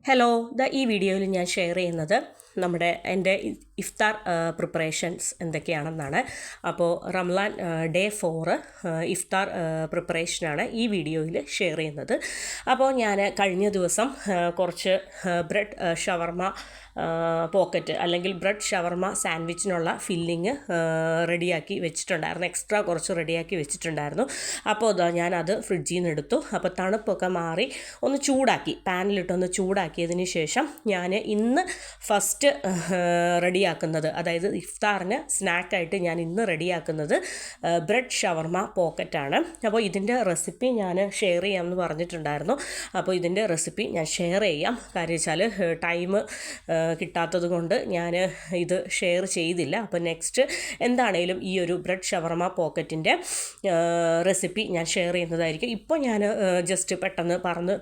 Hello, ഈ വീഡിയോയിൽ ഞാൻ ഷെയർ ചെയ്യുന്നത് എൻ്റെ ഇഫ്താർ പ്രിപ്പറേഷൻസ് എന്തൊക്കെയാണെന്നാണ്. അപ്പോൾ റംലാൻ ഡേ 4 ഇഫ്താർ പ്രിപ്പറേഷനാണ് ഈ വീഡിയോയിൽ ഷെയർ ചെയ്യുന്നത്. അപ്പോൾ ഞാൻ കഴിഞ്ഞ ദിവസം കുറച്ച് ബ്രെഡ് ഷവർമ പോക്കറ്റ് അല്ലെങ്കിൽ ബ്രെഡ് ഷവർമ സാൻഡ്വിച്ചിനുള്ള ഫില്ലിങ് റെഡിയാക്കി വെച്ചിട്ടുണ്ടായിരുന്നു. എക്സ്ട്രാ കുറച്ച് റെഡിയാക്കി വെച്ചിട്ടുണ്ടായിരുന്നു. അപ്പോൾ ഞാനത് ഫ്രിഡ്ജിൽ നിന്ന് എടുത്തു. അപ്പോൾ തണുപ്പൊക്കെ മാറി ഒന്ന് ചൂടാക്കി, പാനിലിട്ടൊന്ന് ചൂടാക്കിയതിന് ശേഷം ഞാൻ ഇന്ന് ഫസ്റ്റ് റെഡിയാക്കുന്നത്, അതായത് ഇഫ്താറിന് സ്നാക്കായിട്ട് ഞാൻ ഇന്ന് റെഡിയാക്കുന്നത് ബ്രെഡ് ഷവർമ പോക്കറ്റാണ്. അപ്പോൾ ഇതിൻ്റെ റെസിപ്പി ഞാൻ ഷെയർ ചെയ്യാമെന്ന് പറഞ്ഞിട്ടുണ്ടായിരുന്നു. അപ്പോൾ ഇതിൻ്റെ റെസിപ്പി ഞാൻ ഷെയർ ചെയ്യാം. കാര്യം വെച്ചാൽ ടൈം കിട്ടാത്തത് കൊണ്ട് ഞാൻ ഇത് ഷെയർ ചെയ്തില്ല. അപ്പോൾ നെക്സ്റ്റ് എന്താണേലും ഈ ഒരു ബ്രെഡ് ഷവർമ പോക്കറ്റിൻ്റെ റെസിപ്പി ഞാൻ ഷെയർ ചെയ്യുന്നതായിരിക്കും. ഇപ്പോൾ ഞാൻ ജസ്റ്റ് പെട്ടെന്ന്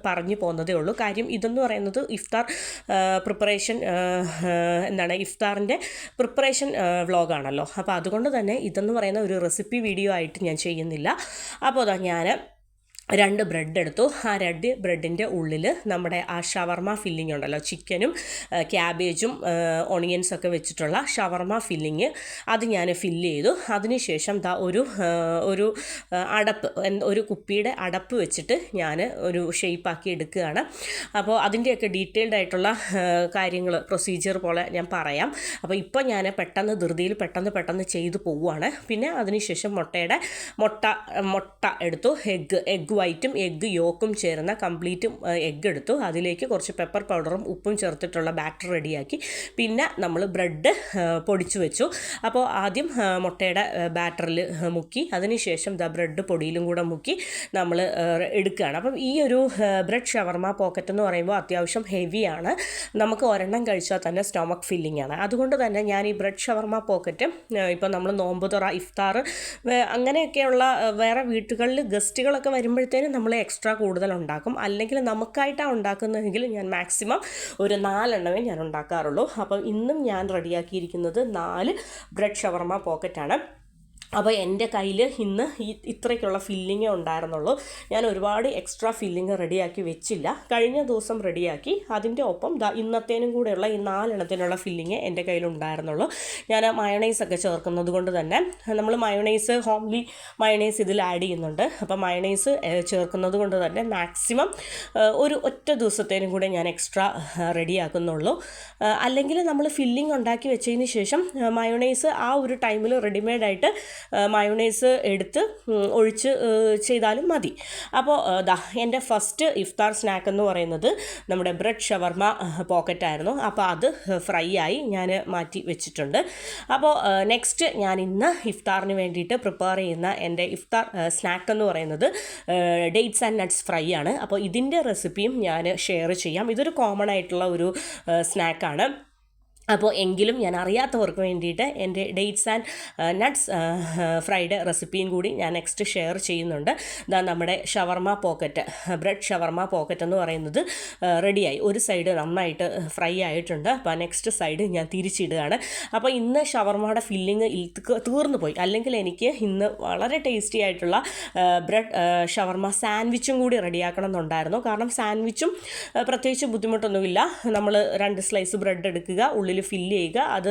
പറഞ്ഞു പോകുന്നതേ ഉള്ളൂ. കാര്യം ഇതെന്ന് പറയുന്നത് ഇഫ്താർ പ്രിപ്പറേഷൻ ഇഫ്താറിൻ്റെ പ്രിപ്പറേഷൻ വ്ളോഗാണല്ലോ. അപ്പോൾ അതുകൊണ്ട് തന്നെ ഇതെന്ന് പറയുന്ന ഒരു റെസിപ്പി വീഡിയോ ആയിട്ട് ഞാൻ ചെയ്യുന്നില്ല. അപ്പോൾ ഞാൻ 2 ബ്രെഡ് എടുത്തു. ആ 2 ബ്രെഡിൻ്റെ ഉള്ളിൽ നമ്മുടെ ആ ഷവർമ ഫില്ലിംഗ് ഉണ്ടല്ലോ, ചിക്കനും ക്യാബേജും ഓണിയൻസൊക്കെ വെച്ചിട്ടുള്ള ഷവർമ ഫില്ലിങ്, അത് ഞാൻ ഫില്ല് ചെയ്തു. അതിനുശേഷം ഒരു അടപ്പ്, ഒരു കുപ്പിയുടെ അടപ്പ് വെച്ചിട്ട് ഞാൻ ഒരു ഷേപ്പാക്കി എടുക്കുകയാണ്. അപ്പോൾ അതിൻ്റെയൊക്കെ ഡീറ്റെയിൽഡ് ആയിട്ടുള്ള കാര്യങ്ങൾ, പ്രൊസീജിയർ പോലെ ഞാൻ പറയാം. അപ്പോൾ ഇപ്പോൾ ഞാൻ ധൃതിയിൽ പെട്ടെന്ന് ചെയ്തു പോവുകയാണ്. പിന്നെ അതിനുശേഷം മുട്ട എടുത്തു. എഗ്ഗ് വൈറ്റും എഗ്ഗ് യോക്കും ചേർന്ന കംപ്ലീറ്റ് എഗ്ഗ് എടുത്തു. അതിലേക്ക് കുറച്ച് പെപ്പർ പൗഡറും ഉപ്പും ചേർത്തിട്ടുള്ള ബാറ്റർ റെഡിയാക്കി. പിന്നെ നമ്മൾ ബ്രെഡ് പൊടിച്ചു വെച്ചു. അപ്പോൾ ആദ്യം മുട്ടയുടെ ബാറ്ററിൽ മുക്കി, അതിനുശേഷം ബ്രെഡ് പൊടിയിലും കൂടെ മുക്കി നമ്മൾ എടുക്കുകയാണ്. അപ്പം ഈ ഒരു ബ്രെഡ് ഷവർമ പോക്കറ്റ് എന്ന് പറയുമ്പോൾ അത്യാവശ്യം ഹെവിയാണ്. നമുക്ക് ഒരെണ്ണം കഴിച്ചാൽ തന്നെ സ്റ്റൊമക്ക് ഫില്ലിംഗ് ആണ്. അതുകൊണ്ട് തന്നെ ഞാൻ ഈ ബ്രെഡ് ഷവർമ പോക്കറ്റ് ഇപ്പോൾ നമ്മൾ നോമ്പ് തുറ, ഇഫ്താർ, അങ്ങനെയൊക്കെയുള്ള വേറെ വീട്ടുകളിൽ ഗസ്റ്റുകളൊക്കെ വരുമ്പോഴത്തേനും നമ്മൾ എക്സ്ട്രാ കൂടുതൽ ഉണ്ടാക്കും. അല്ലെങ്കിൽ നമുക്കായിട്ടാണ് ഉണ്ടാക്കുന്നതെങ്കിൽ ഞാൻ മാക്സിമം ഒരു 4 എണ്ണമേ ഞാൻ ഉണ്ടാക്കാറുള്ളൂ. അപ്പം ഇന്നും ഞാൻ റെഡിയാക്കിയിരിക്കുന്നത് 4 ബ്രെഡ് ഷവർമ പോക്കറ്റാണ്. അപ്പോൾ എൻ്റെ കയ്യിൽ ഇന്ന് ഇത്രയ്ക്കുള്ള ഫില്ലിങ്ങേ ഉണ്ടായിരുന്നുള്ളൂ. ഞാൻ ഒരുപാട് എക്സ്ട്രാ ഫില്ലിങ് റെഡിയാക്കി വെച്ചില്ല. കഴിഞ്ഞ ദിവസം റെഡിയാക്കി, അതിൻ്റെ ഒപ്പം ഇന്നത്തേനും കൂടെയുള്ള ഈ 4 എണ്ണത്തിനുള്ള ഫില്ലിങ്ങേ എൻ്റെ കയ്യിലുണ്ടായിരുന്നുള്ളൂ. ഞാൻ മയോണൈസൊക്കെ ചേർക്കുന്നത് കൊണ്ട് തന്നെ നമ്മൾ ഹോംലി മയോണൈസ് ഇതിൽ ആഡ് ചെയ്യുന്നുണ്ട്. അപ്പോൾ മയോണൈസ് ചേർക്കുന്നത് കൊണ്ട് തന്നെ മാക്സിമം ഒരു ഒറ്റ ദിവസത്തേനും കൂടെ ഞാൻ എക്സ്ട്രാ റെഡിയാക്കുന്നുള്ളൂ. അല്ലെങ്കിൽ നമ്മൾ ഫില്ലിങ് ഉണ്ടാക്കി വെച്ചതിന് ശേഷം മയോണൈസ് ആ ഒരു ടൈമിൽ റെഡിമെയ്ഡായിട്ട് മയോണൈസ് എടുത്ത് ഒഴിച്ച് ചെയ്താലും മതി. അപ്പോൾ എൻ്റെ ഫസ്റ്റ് ഇഫ്താർ സ്നാക്ക് എന്ന് പറയുന്നത് നമ്മുടെ ബ്രെഡ് ഷവർമ പോക്കറ്റായിരുന്നു. അപ്പോൾ അത് ഫ്രൈ ആയി ഞാൻ മാറ്റി വെച്ചിട്ടുണ്ട്. അപ്പോൾ നെക്സ്റ്റ് ഞാൻ ഇന്ന് ഇഫ്താറിന് വേണ്ടിയിട്ട് പ്രിപ്പയർ ചെയ്യുന്ന എൻ്റെ ഇഫ്താർ സ്നാക്ക് എന്ന് പറയുന്നത് ഡേറ്റ്സ് ആൻഡ് നട്ട്സ് ഫ്രൈ ആണ്. അപ്പോൾ ഇതിൻ്റെ റെസിപ്പിയും ഞാൻ ഷെയർ ചെയ്യാം. ഇതൊരു കോമൺ ആയിട്ടുള്ള ഒരു സ്നാക്കാണ്. അപ്പോൾ എങ്കിലും ഞാൻ അറിയാത്തവർക്ക് വേണ്ടിയിട്ട് എൻ്റെ ഡേറ്റ്സ് ആൻഡ് നട്ട്സ് ഫ്രൈഡ് റെസിപ്പിയും കൂടി ഞാൻ നെക്സ്റ്റ് ഷെയർ ചെയ്യുന്നുണ്ട്. നമ്മുടെ ഷവർമ പോക്കറ്റ്, ബ്രെഡ് ഷവർമ പോക്കറ്റ് എന്ന് പറയുന്നത് റെഡിയായി. ഒരു സൈഡ് നന്നായിട്ട് ഫ്രൈ ആയിട്ടുണ്ട്. അപ്പോൾ നെക്സ്റ്റ് സൈഡ് ഞാൻ തിരിച്ചിടുകയാണ്. അപ്പോൾ ഇന്ന് ഷവർമയുടെ ഫില്ലിങ് തീർന്നു പോയി. അല്ലെങ്കിൽ എനിക്ക് ഇന്ന് വളരെ ടേസ്റ്റി ആയിട്ടുള്ള ബ്രെഡ് ഷവർമ സാൻഡ്വിച്ചും കൂടി റെഡിയാക്കണം എന്നുണ്ടായിരുന്നു. കാരണം സാൻഡ്വിച്ചും പ്രത്യേകിച്ച് ബുദ്ധിമുട്ടൊന്നുമില്ല. നമ്മൾ 2 സ്ലൈസ് ബ്രെഡ് എടുക്കുക, ഉള്ളിൽ ഫില്ല് ചെയ്യുക, അത്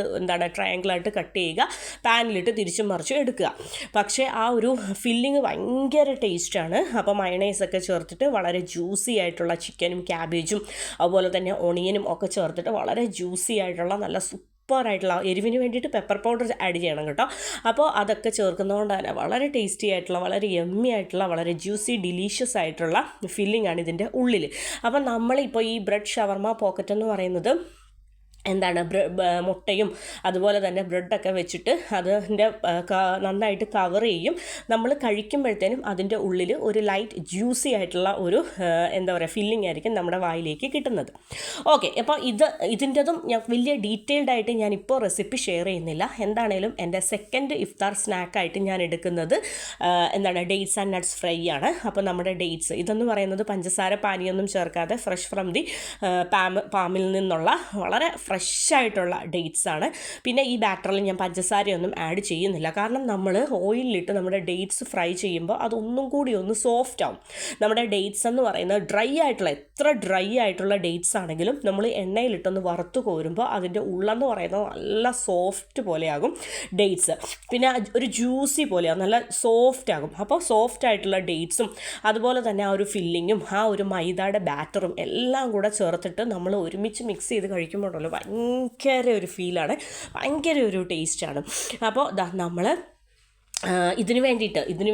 ട്രയാങ്കിളായിട്ട് കട്ട് ചെയ്യുക, പാനിലിട്ട് തിരിച്ചും മറിച്ചും എടുക്കുക. പക്ഷേ ആ ഒരു ഫില്ലിങ് ഭയങ്കര ടേസ്റ്റാണ്. അപ്പോൾ മയണൈസൊക്കെ ചേർത്തിട്ട് വളരെ ജ്യൂസി ആയിട്ടുള്ള ചിക്കനും ക്യാബേജും അതുപോലെ തന്നെ ഓണിയനും ഒക്കെ ചേർത്തിട്ട് വളരെ ജ്യൂസി ആയിട്ടുള്ള നല്ല സൂപ്പറായിട്ടുള്ള, എരിവിന് വേണ്ടിയിട്ട് പെപ്പർ പൗഡർ ആഡ് ചെയ്യണം കേട്ടോ. അപ്പോൾ അതൊക്കെ ചേർക്കുന്നതുകൊണ്ട് തന്നെ വളരെ ടേസ്റ്റി ആയിട്ടുള്ള, വളരെ യമ്മി ആയിട്ടുള്ള, വളരെ ജ്യൂസി ഡിലീഷ്യസ് ആയിട്ടുള്ള ഫില്ലിംഗ് ആണ് ഇതിൻ്റെ ഉള്ളിൽ. അപ്പം നമ്മളിപ്പോൾ ഈ ബ്രെഡ് ഷവർമ പോക്കറ്റ് എന്ന് പറയുന്നത് മുട്ടയും അതുപോലെ തന്നെ ബ്രെഡൊക്കെ വെച്ചിട്ട് അതിൻ്റെ നന്നായിട്ട് കവർ ചെയ്യും. നമ്മൾ കഴിക്കുമ്പോഴത്തേനും അതിൻ്റെ ഉള്ളിൽ ഒരു ലൈറ്റ് ജ്യൂസി ആയിട്ടുള്ള ഒരു ഫില്ലിംഗ് ആയിരിക്കും നമ്മുടെ വായിലേക്ക് കിട്ടുന്നത്. ഓക്കെ, അപ്പോൾ ഇതിൻ്റെതും ഞാൻ വലിയ ഡീറ്റെയിൽഡ് ആയിട്ട് ഞാനിപ്പോൾ റെസിപ്പി ഷെയർ ചെയ്യുന്നില്ല. എന്താണേലും എൻ്റെ സെക്കൻഡ് ഇഫ്താർ സ്നാക്കായിട്ട് ഞാൻ എടുക്കുന്നത് ഡേറ്റ്സ് ആൻഡ് നട്ട്സ് ഫ്രൈ ആണ്. അപ്പോൾ നമ്മുടെ ഡേറ്റ്സ് ഇതെന്ന് പറയുന്നത് പഞ്ചസാര പാനിയൊന്നും ചേർക്കാതെ ഫ്രഷ് ഫ്രം ദി പാമിൽ നിന്നുള്ള വളരെ ഫ്രഷ് ആയിട്ടുള്ള ഡേറ്റ്സ് ആണ്. പിന്നെ ഈ ബാറ്ററിൽ ഞാൻ പഞ്ചസാരയൊന്നും ആഡ് ചെയ്യുന്നില്ല, കാരണം നമ്മൾ ഓയിലിട്ട് നമ്മുടെ ഡേറ്റ്സ് ഫ്രൈ ചെയ്യുമ്പോൾ അതൊന്നും കൂടി ഒന്ന് സോഫ്റ്റ് ആവും. നമ്മുടെ ഡേറ്റ്സ് എന്ന് പറയുന്നത് ഡ്രൈ ആയിട്ടുള്ള, എത്ര ഡ്രൈ ആയിട്ടുള്ള ഡേറ്റ്സ് ആണെങ്കിലും നമ്മൾ എണ്ണയിലിട്ടൊന്ന് വറുത്ത് കോരുമ്പോൾ അതിൻ്റെ ഉള്ളെന്ന് പറയുന്നത് നല്ല സോഫ്റ്റ് പോലെയാകും ഡേറ്റ്സ്. പിന്നെ ഒരു ജ്യൂസി പോലെയാകും, നല്ല സോഫ്റ്റ് ആകും. അപ്പോൾ സോഫ്റ്റ് ആയിട്ടുള്ള ഡേറ്റ്സും അതുപോലെ തന്നെ ആ ഒരു ഫില്ലിങ്ങും ആ ഒരു മൈദയുടെ ബാറ്ററും എല്ലാം കൂടെ ചേർത്തിട്ട് നമ്മൾ ഒരുമിച്ച് മിക്സ് ചെയ്ത് കഴിക്കുമ്പോഴല്ലോ ഭയങ്കര ഒരു ഫീലാണ്, ഭയങ്കര ഒരു ടേസ്റ്റാണ്. അപ്പോൾ നമ്മൾ ഇതിന്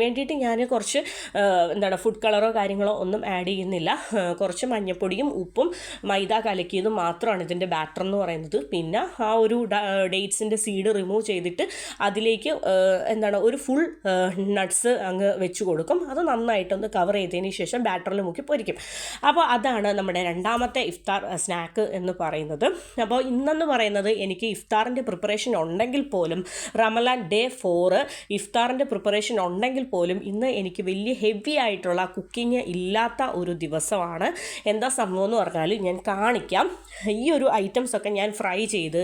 വേണ്ടിയിട്ട് ഞാൻ കുറച്ച് ഫുഡ് കളറോ കാര്യങ്ങളോ ഒന്നും ആഡ് ചെയ്യുന്നില്ല. കുറച്ച് മഞ്ഞൾപ്പൊടിയും ഉപ്പും മൈദ കലക്കിയതും മാത്രമാണ് ഇതിൻ്റെ ബാറ്റർ എന്ന് പറയുന്നത്. പിന്നെ ആ ഒരു ഡേറ്റ്സിൻ്റെ സീഡ് റിമൂവ് ചെയ്തിട്ട് അതിലേക്ക് ഒരു ഫുൾ നട്ട്സ് അങ്ങ് വെച്ച് കൊടുക്കും. അത് നന്നായിട്ടൊന്ന് കവർ ചെയ്തതിന് ശേഷം ബാറ്ററിൽ മുക്കി പൊരിക്കും. അപ്പോൾ അതാണ് നമ്മുടെ രണ്ടാമത്തെ ഇഫ്താർ സ്നാക്ക് എന്ന് പറയുന്നത്. അപ്പോൾ ഇന്നെന്ന് പറയുന്നത് എനിക്ക് ഇഫ്താറിൻ്റെ പ്രിപ്പറേഷൻ ഉണ്ടെങ്കിൽ പോലും, റമലാൻ ഡേ 4 ഇഫ്താറിൻ്റെ പ്രിപ്പറേഷൻ ഉണ്ടെങ്കിൽ പോലും ഇന്ന് എനിക്ക് വലിയ ഹെവി ആയിട്ടുള്ള കുക്കിംഗ് ഇല്ലാത്ത ഒരു ദിവസമാണ്. എന്താ സംഭവം എന്ന് പറഞ്ഞാൽ ഞാൻ കാണിക്കാം. ഈ ഒരു ഐറ്റംസൊക്കെ ഞാൻ ഫ്രൈ ചെയ്ത്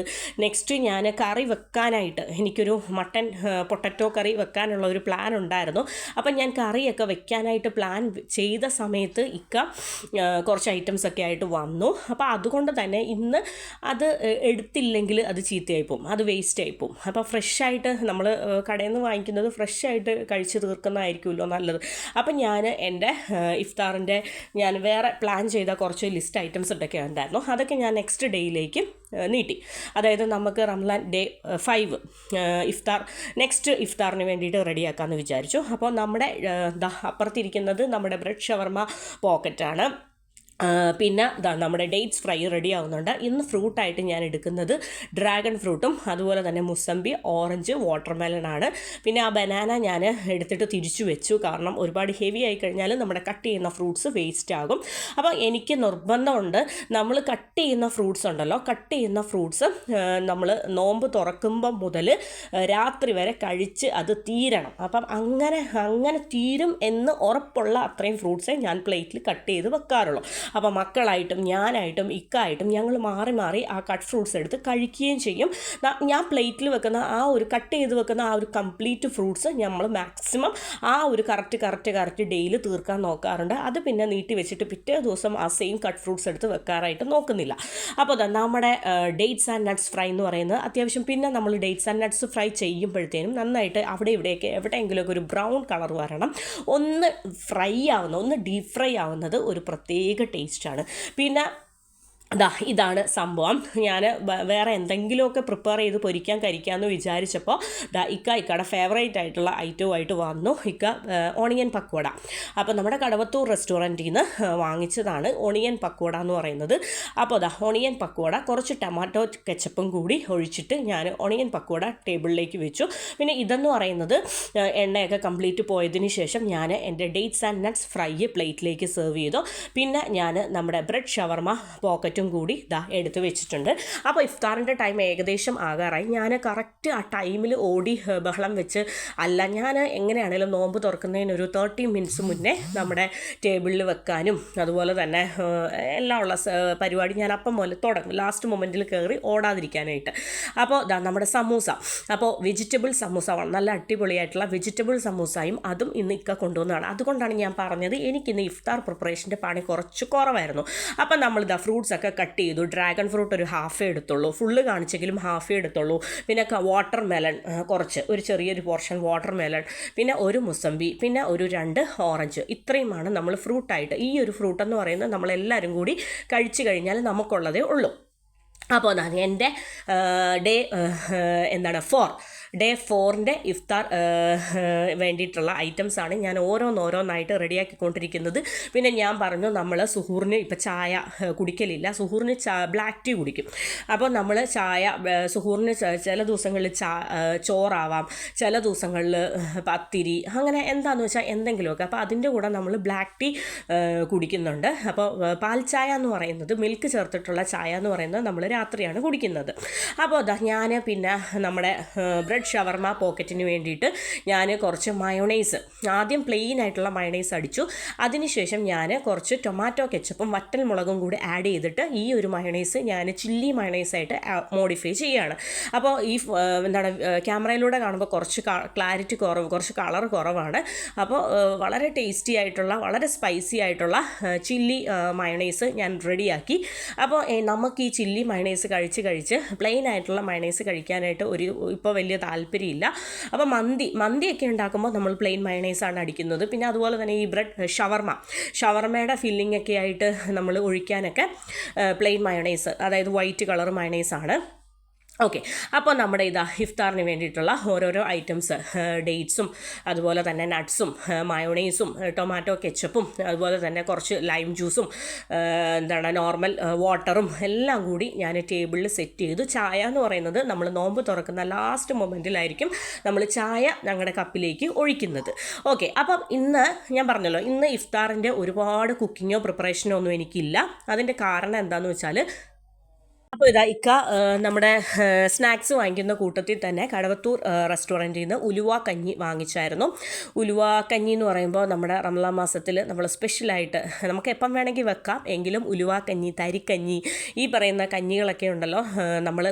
നെക്സ്റ്റ് ഞാൻ കറി വെക്കാനായിട്ട് എനിക്കൊരു മട്ടൻ പൊട്ടറ്റോ കറി വെക്കാനുള്ള ഒരു പ്ലാൻ ഉണ്ടായിരുന്നു. അപ്പം ഞാൻ കറിയൊക്കെ വെക്കാനായിട്ട് പ്ലാൻ ചെയ്ത സമയത്ത് കുറച്ച് ഐറ്റംസൊക്കെ ആയിട്ട് വന്നു. അപ്പോൾ അതുകൊണ്ട് തന്നെ ഇന്ന് അത് എടുത്തില്ലെങ്കിൽ അത് ചീത്തയായിപ്പോവും, അത് വേസ്റ്റ് ആയിപ്പോവും. അപ്പോൾ ഫ്രഷായിട്ട് നമ്മൾ കടയിൽ നിന്ന് വാങ്ങിക്കുന്നത് ഫ്രഷായിട്ട് കഴിച്ച് തീർക്കുന്നതായിരിക്കുമല്ലോ നല്ലത്. അപ്പം ഞാൻ എൻ്റെ ഇഫ്താറിൻ്റെ ഞാൻ വേറെ പ്ലാൻ ചെയ്ത കുറച്ച് ലിസ്റ്റ് ഐറ്റംസ് ഒക്കെ ഉണ്ടായിരുന്നു, അതൊക്കെ ഞാൻ നെക്സ്റ്റ് ഡേയിലേക്ക് നീട്ടി. അതായത് നമുക്ക് റംലാൻ ഡേ 5 ഇഫ്താർ നെക്സ്റ്റ് ഇഫ്താറിന് വേണ്ടിയിട്ട് റെഡിയാക്കാമെന്ന് വിചാരിച്ചു. അപ്പോൾ നമ്മുടെ അപ്പുറത്തിരിക്കുന്നത് നമ്മുടെ ബ്രെഡ് ഷവർമ പോക്കറ്റാണ്. പിന്നെ നമ്മുടെ ഡേറ്റ്സ് ഫ്രൈ റെഡി ആവുന്നുണ്ട്. ഇന്ന് ഫ്രൂട്ടായിട്ട് ഞാൻ എടുക്കുന്നത് ഡ്രാഗൺ ഫ്രൂട്ടും അതുപോലെ തന്നെ മുസമ്പി, ഓറഞ്ച്, വാട്ടർമെലനാണ്. പിന്നെ ആ ബനാന ഞാൻ എടുത്തിട്ട് തിരിച്ചു വെച്ചു, കാരണം ഒരുപാട് ഹെവി ആയി കഴിഞ്ഞാൽ നമ്മുടെ കട്ട് ചെയ്യുന്ന ഫ്രൂട്ട്സ് വേസ്റ്റ് ആകും. അപ്പോൾ എനിക്ക് നിർബന്ധമുണ്ട്, നമ്മൾ കട്ട് ചെയ്യുന്ന ഫ്രൂട്ട്സ് ഉണ്ടല്ലോ, കട്ട് ചെയ്യുന്ന ഫ്രൂട്ട്സ് നമ്മൾ നോമ്പ് തുറക്കുമ്പം മുതൽ രാത്രി വരെ കഴിച്ച് അത് തീരണം. അപ്പം അങ്ങനെ തീരും എന്ന് ഉറപ്പുള്ള അത്രയും ഫ്രൂട്ട്സേ ഞാൻ പ്ലേറ്റിൽ കട്ട് ചെയ്ത് വെക്കാറുള്ളൂ. അപ്പോൾ മക്കളായിട്ടും ഞാനായിട്ടും ഇക്കായിട്ടും ഞങ്ങൾ മാറി മാറി ആ കട്ട് ഫ്രൂട്ട്സ് എടുത്ത് കഴിക്കുകയും ചെയ്യും. ഞാൻ പ്ലേറ്റിൽ വെക്കുന്ന ആ ഒരു കട്ട് ചെയ്ത് വെക്കുന്ന ആ ഒരു കംപ്ലീറ്റ് ഫ്രൂട്ട്സ് നമ്മൾ മാക്സിമം ആ ഒരു കറക്റ്റ് ഡേയിൽ തീർക്കാൻ നോക്കാറുണ്ട്. അത് പിന്നെ നീട്ടി വെച്ചിട്ട് പിറ്റേ ദിവസം ആ സെയിം കട്ട് ഫ്രൂട്ട്സ് എടുത്ത് വെക്കാറായിട്ട് നോക്കുന്നില്ല. അപ്പോൾ നമ്മുടെ ഡേറ്റ്സ് ആൻഡ് നട്ട്സ് ഫ്രൈ എന്ന് പറയുന്നത് അത്യാവശ്യം, പിന്നെ നമ്മൾ ഡേറ്റ്സ് ആൻഡ് നട്ട്സ് ഫ്രൈ ചെയ്യുമ്പോഴത്തേനും നന്നായിട്ട് അവിടെ ഇവിടെയൊക്കെ എവിടെയെങ്കിലുമൊക്കെ ഒരു ബ്രൗൺ കളർ വരണം. ഒന്ന് ഫ്രൈ ആവുന്ന, ഒന്ന് ഡീപ്പ് ഫ്രൈ ആവുന്നത് ഒരു പ്രത്യേക ടേസ്റ്റാണ്. പിന്നെ ഇതാണ് സംഭവം. ഞാൻ വേറെ എന്തെങ്കിലുമൊക്കെ പ്രിപ്പയർ ചെയ്ത് പൊരിക്കാൻ കഴിക്കാമെന്ന് വിചാരിച്ചപ്പോൾ ഇക്കയുടെ ഫേവറേറ്റ് ആയിട്ടുള്ള ഐറ്റവുമായിട്ട് വന്നു ഓണിയൻ പക്കോട. അപ്പോൾ നമ്മുടെ കടവത്തൂർ റെസ്റ്റോറൻറ്റിൽ നിന്ന് വാങ്ങിച്ചതാണ് ഓണിയൻ പക്കോട എന്ന് പറയുന്നത്. അപ്പോൾ ഓണിയൻ പക്കോട കുറച്ച് ടൊമാറ്റോ കെച്ചപ്പും കൂടി ഒഴിച്ചിട്ട് ഞാൻ ഓണിയൻ പക്കോട ടേബിളിലേക്ക് വെച്ചു. പിന്നെ ഇതെന്ന് പറയുന്നത് എണ്ണയൊക്കെ കംപ്ലീറ്റ് പോയതിന് ശേഷം ഞാൻ എൻ്റെ ഡേറ്റ്സ് ആൻഡ് നട്ട്സ് ഫ്രൈ പ്ലേറ്റിലേക്ക് സെർവ് ചെയ്തു. പിന്നെ ഞാൻ നമ്മുടെ ബ്രെഡ് ഷവർമ പോക്കറ്റ് കൂടി എടുത്ത് വെച്ചിട്ടുണ്ട്. അപ്പോൾ ഇഫ്താറിൻ്റെ ടൈം ഏകദേശം ആകാറായി. ഞാൻ കറക്റ്റ് ആ ടൈമിൽ ഓടി ബഹളം വെച്ച് അല്ല, ഞാൻ എങ്ങനെയാണെങ്കിലും നോമ്പ് തുറക്കുന്നതിന് ഒരു 30 മിനിറ്റ്സ് മുന്നേ നമ്മുടെ ടേബിളിൽ വെക്കാനും അതുപോലെ തന്നെ എല്ലാം ഉള്ള പരിപാടി ഞാൻ അപ്പം മുതൽ തുടങ്ങും, ലാസ്റ്റ് മൊമെൻറ്റിൽ കയറി ഓടാതിരിക്കാനായിട്ട്. അപ്പോൾ നമ്മുടെ സമൂസ, അപ്പോൾ വെജിറ്റബിൾ സമൂസ, നല്ല അടിപൊളിയായിട്ടുള്ള വെജിറ്റബിൾ സമൂസയും അതും ഇന്ന് കൊണ്ടുവന്നതാണ്. അതുകൊണ്ടാണ് ഞാൻ പറഞ്ഞത് എനിക്കിന്ന് ഇഫ്താർ പ്രിപ്പറേഷൻ്റെ പണി കുറച്ച് കുറവായിരുന്നു. അപ്പം നമ്മൾ ഫ്രൂട്ട്സൊക്കെ കട്ട് ചെയ്തു. ഡ്രാഗൺ ഫ്രൂട്ട് ഒരു ഹാഫേ എടുത്തുള്ളൂ, ഫുള്ള് കാണിച്ചെങ്കിലും ഹാഫേ എടുത്തുള്ളൂ. പിന്നെ വാട്ടർ മെലൺ ഒരു ചെറിയൊരു പോർഷൻ വാട്ടർ മെലൺ, പിന്നെ ഒരു മുസമ്പി, പിന്നെ ഒരു 2 ഓറഞ്ച്. ഇത്രയുമാണ് നമ്മൾ ഫ്രൂട്ടായിട്ട്. ഈ ഒരു ഫ്രൂട്ട് എന്ന് പറയുന്നത് നമ്മളെല്ലാവരും കൂടി കഴിച്ചു കഴിഞ്ഞാൽ നമുക്കുള്ളതേ ഉള്ളൂ. അപ്പോൾ എൻ്റെ ഡേ 4 ഡേ 4ൻ്റെ ഇഫ്താർ വേണ്ടിയിട്ടുള്ള ഐറ്റംസാണ് ഞാൻ ഓരോന്നായിട്ട് റെഡിയാക്കിക്കൊണ്ടിരിക്കുന്നത്. പിന്നെ ഞാൻ പറഞ്ഞു, നമ്മൾ സുഹൂറിന് ഇപ്പോൾ ചായ കുടിക്കലില്ല, സുഹൂറിന് ബ്ലാക്ക് ടീ കുടിക്കും. അപ്പോൾ നമ്മൾ സുഹൂറിന് ചില ദിവസങ്ങളിൽ ചോറാവാം, ചില ദിവസങ്ങളിൽ പത്തിരി, അങ്ങനെ എന്താണെന്ന് വെച്ചാൽ എന്തെങ്കിലുമൊക്കെ. അപ്പോൾ അതിൻ്റെ കൂടെ നമ്മൾ ബ്ലാക്ക് ടീ കുടിക്കുന്നുണ്ട്. അപ്പോൾ പാൽ ചായ എന്ന് പറയുന്നത്, മിൽക്ക് ചേർത്തിട്ടുള്ള ചായ എന്ന് പറയുന്നത് നമ്മൾ രാത്രിയാണ് കുടിക്കുന്നത്. അപ്പോൾ ഞാൻ പിന്നെ നമ്മുടെ ബ്രെഡ് ബ്രെഡ് ഷവർമ പോക്കറ്റിന് വേണ്ടിയിട്ട് ഞാൻ കുറച്ച് മയോണൈസ്, ആദ്യം പ്ലെയിൻ ആയിട്ടുള്ള മയോണൈസ് അടിച്ചു. അതിനുശേഷം ഞാൻ കുറച്ച് ടൊമാറ്റോ കെച്ചപ്പും വറ്റൽ മുളകും കൂടി ആഡ് ചെയ്തിട്ട് ഈ ഒരു മയോണൈസ് ഞാൻ ചില്ലി മയോണൈസായിട്ട് മോഡിഫൈ ചെയ്യുകയാണ്. അപ്പോൾ ഈ എന്താണ് ക്യാമറയിലൂടെ കാണുമ്പോൾ കുറച്ച് ക്ലാരിറ്റി കുറവ്, കുറച്ച് കളർ കുറവാണ്. അപ്പോൾ വളരെ ടേസ്റ്റി ആയിട്ടുള്ള, വളരെ സ്പൈസി ആയിട്ടുള്ള ചില്ലി മയോണൈസ് ഞാൻ റെഡിയാക്കി. അപ്പോൾ നമുക്ക് ഈ ചില്ലി മയോണൈസ് കഴിച്ച് പ്ലെയിൻ ആയിട്ടുള്ള മയോണൈസ് കഴിക്കാനായിട്ട് ഇപ്പോൾ വലിയ താല്പര്യമില്ല. അപ്പോൾ മന്തിയൊക്കെ ഉണ്ടാക്കുമ്പോൾ നമ്മൾ പ്ലെയിൻ മയോണൈസാണ് അടിക്കുന്നത്. പിന്നെ അതുപോലെ തന്നെ ഈ ബ്രെഡ് ഷവർമയുടെ ഫില്ലിംഗ് ഒക്കെ ആയിട്ട് നമ്മൾ ഒഴിക്കാനൊക്കെ പ്ലെയിൻ മയോണൈസ്, അതായത് വൈറ്റ് കളർ മയോണൈസാണ്. ഓക്കെ, അപ്പോൾ നമ്മുടെ ഇഫ്താറിന് വേണ്ടിയിട്ടുള്ള ഓരോരോ ഐറ്റംസ്, ഡേറ്റ്സും അതുപോലെ തന്നെ നട്ട്സും മയോണൈസും ടൊമാറ്റോ കെച്ചപ്പും അതുപോലെ തന്നെ കുറച്ച് ലൈം ജ്യൂസും നോർമൽ വാട്ടറും എല്ലാം കൂടി ഞാൻ ടേബിളിൽ സെറ്റ് ചെയ്തു. ചായ എന്ന് പറയുന്നത് നമ്മൾ നോമ്പ് തുറക്കുന്ന ലാസ്റ്റ് മൊമെൻറ്റിലായിരിക്കും നമ്മൾ ചായ ഞങ്ങളുടെ കപ്പിലേക്ക് ഒഴിക്കുന്നത്. ഓക്കെ, അപ്പം ഇന്ന് ഞാൻ പറഞ്ഞല്ലോ, ഇന്ന് ഇഫ്താറിൻ്റെ ഒരുപാട് കുക്കിങ്ങോ പ്രിപ്പറേഷനോ ഒന്നും എനിക്കില്ല. അതിൻ്റെ കാരണം എന്താണെന്ന് വെച്ചാൽ, അപ്പോൾ നമ്മുടെ സ്നാക്സ് വാങ്ങിക്കുന്ന കൂട്ടത്തിൽ തന്നെ കടവത്തൂർ റെസ്റ്റോറൻറ്റിൽ നിന്ന് ഉലുവ കഞ്ഞി വാങ്ങിച്ചായിരുന്നു. ഉലുവ കഞ്ഞി എന്ന് പറയുമ്പോൾ നമ്മുടെ റമളാൻ മാസത്തിൽ നമ്മൾ സ്പെഷ്യലായിട്ട് നമുക്ക് എപ്പം വേണമെങ്കിൽ വെക്കാം, എങ്കിലും ഉലുവ കഞ്ഞി, തരിക്കഞ്ഞി, ഈ പറയുന്ന കഞ്ഞികളൊക്കെ ഉണ്ടല്ലോ, നമ്മൾ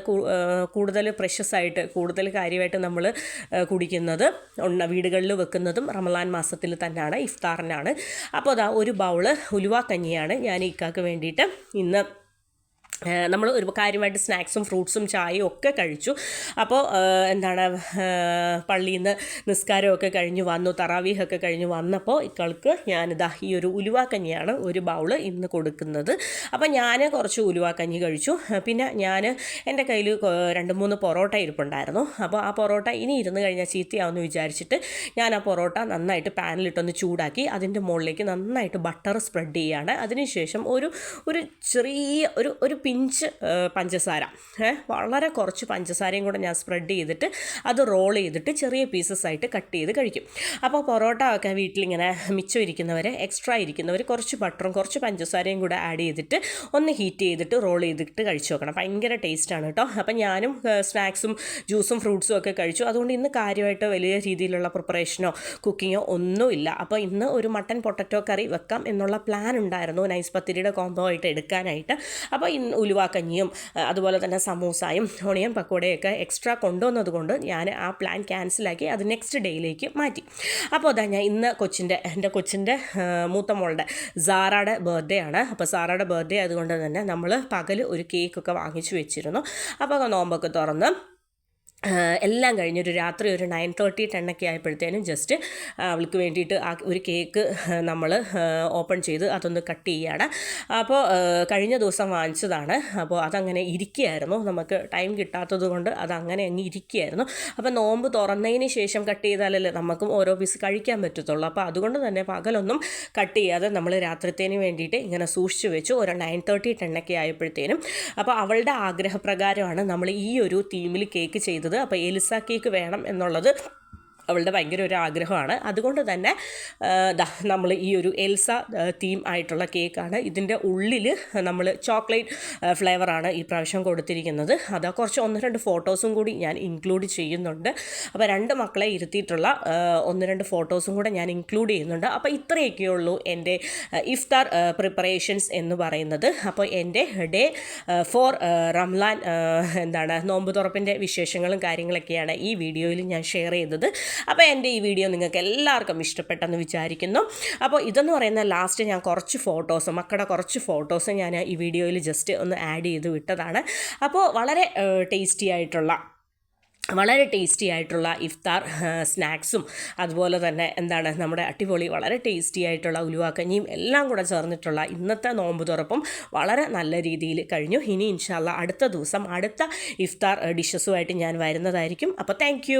കൂടുതൽ പ്രഷ്യസായിട്ട്, കൂടുതൽ കാര്യമായിട്ട് നമ്മൾ കുടിക്കുന്നത്, വീടുകളിൽ വെക്കുന്നതും റമളാൻ മാസത്തിൽ തന്നെയാണ്, ഇഫ്താറിനാണ്. അപ്പോൾ ഒരു ബൗള് ഉലുവ കഞ്ഞിയാണ് ഞാൻ ഇക്കാക്ക് വേണ്ടിയിട്ട് ഇന്ന്. നമ്മൾ ഒരു കാര്യമായിട്ട് സ്നാക്സും ഫ്രൂട്ട്സും ചായയും ഒക്കെ കഴിച്ചു. അപ്പോൾ പള്ളിയിൽ നിന്ന് നിസ്കാരമൊക്കെ കഴിഞ്ഞ് വന്നു, തറാവീഹൊക്കെ കഴിഞ്ഞ് വന്നപ്പോൾ ഇക്കൾക്ക് ഞാനിതാ ഈ ഒരു ഉലുവ കഞ്ഞിയാണ് ഒരു ബൗള് ഇന്ന് കൊടുക്കുന്നത്. അപ്പോൾ ഞാൻ കുറച്ച് ഉലുവ കഞ്ഞി കഴിച്ചു. പിന്നെ ഞാൻ എൻ്റെ കയ്യിൽ 2-3 പൊറോട്ട ഇരിപ്പുണ്ടായിരുന്നു. അപ്പോൾ ആ പൊറോട്ട ഇനി ഇരുന്ന് കഴിഞ്ഞാൽ ചീത്തയാവുമെന്ന് വിചാരിച്ചിട്ട് ഞാൻ ആ പൊറോട്ട നന്നായിട്ട് പാനിലിട്ടൊന്ന് ചൂടാക്കി അതിൻ്റെ മുകളിലേക്ക് നന്നായിട്ട് ബട്ടർ സ്പ്രെഡ് ചെയ്യുകയാണ്. അതിനുശേഷം ഒരു ചെറിയ ഒരു പിഞ്ച് പഞ്ചസാര, വളരെ കുറച്ച് പഞ്ചസാരയും കൂടെ ഞാൻ സ്പ്രെഡ് ചെയ്തിട്ട് അത് റോൾ ചെയ്തിട്ട് ചെറിയ പീസസ് ആയിട്ട് കട്ട് ചെയ്ത് കഴിക്കും. അപ്പോൾ പൊറോട്ട ഒക്കെ വീട്ടിലിങ്ങനെ മിച്ചം ഇരിക്കുന്നവർ, എക്സ്ട്രാ ഇരിക്കുന്നവർ കുറച്ച് ബട്ടറും കുറച്ച് പഞ്ചസാരയും കൂടെ ആഡ് ചെയ്തിട്ട് ഒന്ന് ഹീറ്റ് ചെയ്തിട്ട് റോൾ ചെയ്തിട്ട് കഴിച്ചു നോക്കണം. ഭയങ്കര ടേസ്റ്റാണ് കേട്ടോ. അപ്പം ഞാനും സ്നാക്സും ജ്യൂസും ഫ്രൂട്ട്സും ഒക്കെ കഴിച്ചു. അതുകൊണ്ട് ഇന്ന് കാര്യമായിട്ട് വലിയ രീതിയിലുള്ള പ്രിപ്പറേഷനോ കുക്കിങ്ങോ ഒന്നുമില്ല. അപ്പോൾ ഇന്ന് ഒരു മട്ടൻ പൊട്ടറ്റോ കറി വെക്കാം എന്നുള്ള പ്ലാൻ ഉണ്ടായിരുന്നു, നൈസ് പത്തിരിയുടെ കോംബോ ആയിട്ട് എടുക്കാനായിട്ട്. അപ്പോൾ ഉലുവ കഞ്ഞിയും അതുപോലെ തന്നെ സമൂസായും ഓണിയൻ പക്കോടയൊക്കെ എക്സ്ട്രാ കൊണ്ടുവന്നത് കൊണ്ട് ഞാൻ ആ പ്ലാൻ ക്യാൻസലാക്കി അത് നെക്സ്റ്റ് ഡേയിലേക്ക് മാറ്റി. അപ്പോൾ ഞാൻ ഇന്ന് എൻ്റെ കൊച്ചിൻ്റെ മൂത്ത മോളുടെ സാറയുടെ ബർത്ത്ഡേ ആണ്. അപ്പോൾ സാറയുടെ ബർത്ത്ഡേ അതുകൊണ്ട് തന്നെ നമ്മൾ പകൽ ഒരു കേക്കൊക്കെ വാങ്ങിച്ചു വെച്ചിരുന്നു. അപ്പോൾ നോമ്പൊക്കെ തുറന്ന് എല്ലാം കഴിഞ്ഞൊരു രാത്രി ഒരു 9:30 10 ആയപ്പോഴത്തേനും ജസ്റ്റ് അവൾക്ക് വേണ്ടിയിട്ട് ആ ഒരു കേക്ക് നമ്മൾ ഓപ്പൺ ചെയ്ത് അതൊന്ന് കട്ട് ചെയ്യുകയാണ്. അപ്പോൾ കഴിഞ്ഞ ദിവസം വാങ്ങിച്ചതാണ്. അപ്പോൾ അതങ്ങനെ ഇരിക്കുകയായിരുന്നു, നമുക്ക് ടൈം കിട്ടാത്തത് കൊണ്ട് അതങ്ങനെ അങ്ങ് ഇരിക്കുകയായിരുന്നു. അപ്പോൾ നോമ്പ് തുറന്നതിന് ശേഷം കട്ട് ചെയ്താലല്ലേ നമുക്കും ഓരോ പീസ് കഴിക്കാൻ പറ്റത്തുള്ളൂ. അപ്പോൾ അതുകൊണ്ട് തന്നെ പകലൊന്നും കട്ട് ചെയ്യാതെ നമ്മൾ രാത്രിത്തേന് വേണ്ടിയിട്ട് ഇങ്ങനെ സൂക്ഷിച്ച് വെച്ചു. ഒരു 9:30 10 ആയപ്പോഴത്തേനും. അപ്പോൾ അവളുടെ ആഗ്രഹപ്രകാരമാണ് നമ്മൾ ഈ ഒരു തീമിൽ കേക്ക് ചെയ്തത്. അപ്പോൾ എലിസ കേക്ക് വേണം എന്നുള്ളത് അവളുടെ ഭയങ്കര ഒരു ആഗ്രഹമാണ്. അതുകൊണ്ട് തന്നെ നമ്മൾ ഈ ഒരു എൽസ തീം ആയിട്ടുള്ള കേക്കാണ്. ഇതിൻ്റെ ഉള്ളിൽ നമ്മൾ ചോക്ലേറ്റ് ഫ്ലേവറാണ് ഈ പ്രാവശ്യം കൊടുത്തിരിക്കുന്നത്. അത് കുറച്ച് 1-2 ഫോട്ടോസും കൂടി ഞാൻ ഇൻക്ലൂഡ് ചെയ്യുന്നുണ്ട്. അപ്പോൾ 2 മക്കളെ ഇരുത്തിയിട്ടുള്ള 1-2 ഫോട്ടോസും കൂടെ ഞാൻ ഇൻക്ലൂഡ് ചെയ്യുന്നുണ്ട്. അപ്പോൾ ഇത്രയൊക്കെയുള്ളൂ എൻ്റെ ഇഫ്താർ പ്രിപ്പറേഷൻസ് എന്ന് പറയുന്നത്. അപ്പോൾ എൻ്റെ ഡേ 4 റംലാൻ നോമ്പ് തുറപ്പിൻ്റെ വിശേഷങ്ങളും കാര്യങ്ങളൊക്കെയാണ് ഈ വീഡിയോയിൽ ഞാൻ ഷെയർ ചെയ്തത്. അപ്പോൾ എൻ്റെ ഈ വീഡിയോ നിങ്ങൾക്ക് എല്ലാവർക്കും ഇഷ്ടപ്പെട്ടെന്ന് വിചാരിക്കുന്നു. അപ്പോൾ ഇതെന്ന് പറയുന്ന ലാസ്റ്റ് ഞാൻ കുറച്ച് ഫോട്ടോസ്, മക്കളുടെ കുറച്ച് ഫോട്ടോസ് ഞാൻ ഈ വീഡിയോയിൽ ജസ്റ്റ് ഒന്ന് ആഡ് ചെയ്ത് വിട്ടതാണ്. അപ്പോൾ വളരെ ടേസ്റ്റി ആയിട്ടുള്ള ഇഫ്താർ സ്നാക്സും അതുപോലെ തന്നെ നമ്മുടെ അടിപൊളി വളരെ ടേസ്റ്റി ആയിട്ടുള്ള ഉലുവാക്കഞ്ഞിയും എല്ലാം കൂടെ ചേർന്നിട്ടുള്ള ഇന്നത്തെ നോമ്പ് തുറപ്പും വളരെ നല്ല രീതിയിൽ കഴിഞ്ഞു. ഇനി ഇൻഷാ അല്ലാഹ് അടുത്ത ദിവസം അടുത്ത ഇഫ്താർ ഡിഷസുമായിട്ട് ഞാൻ വരുന്നതായിരിക്കും. അപ്പോൾ താങ്ക് യു.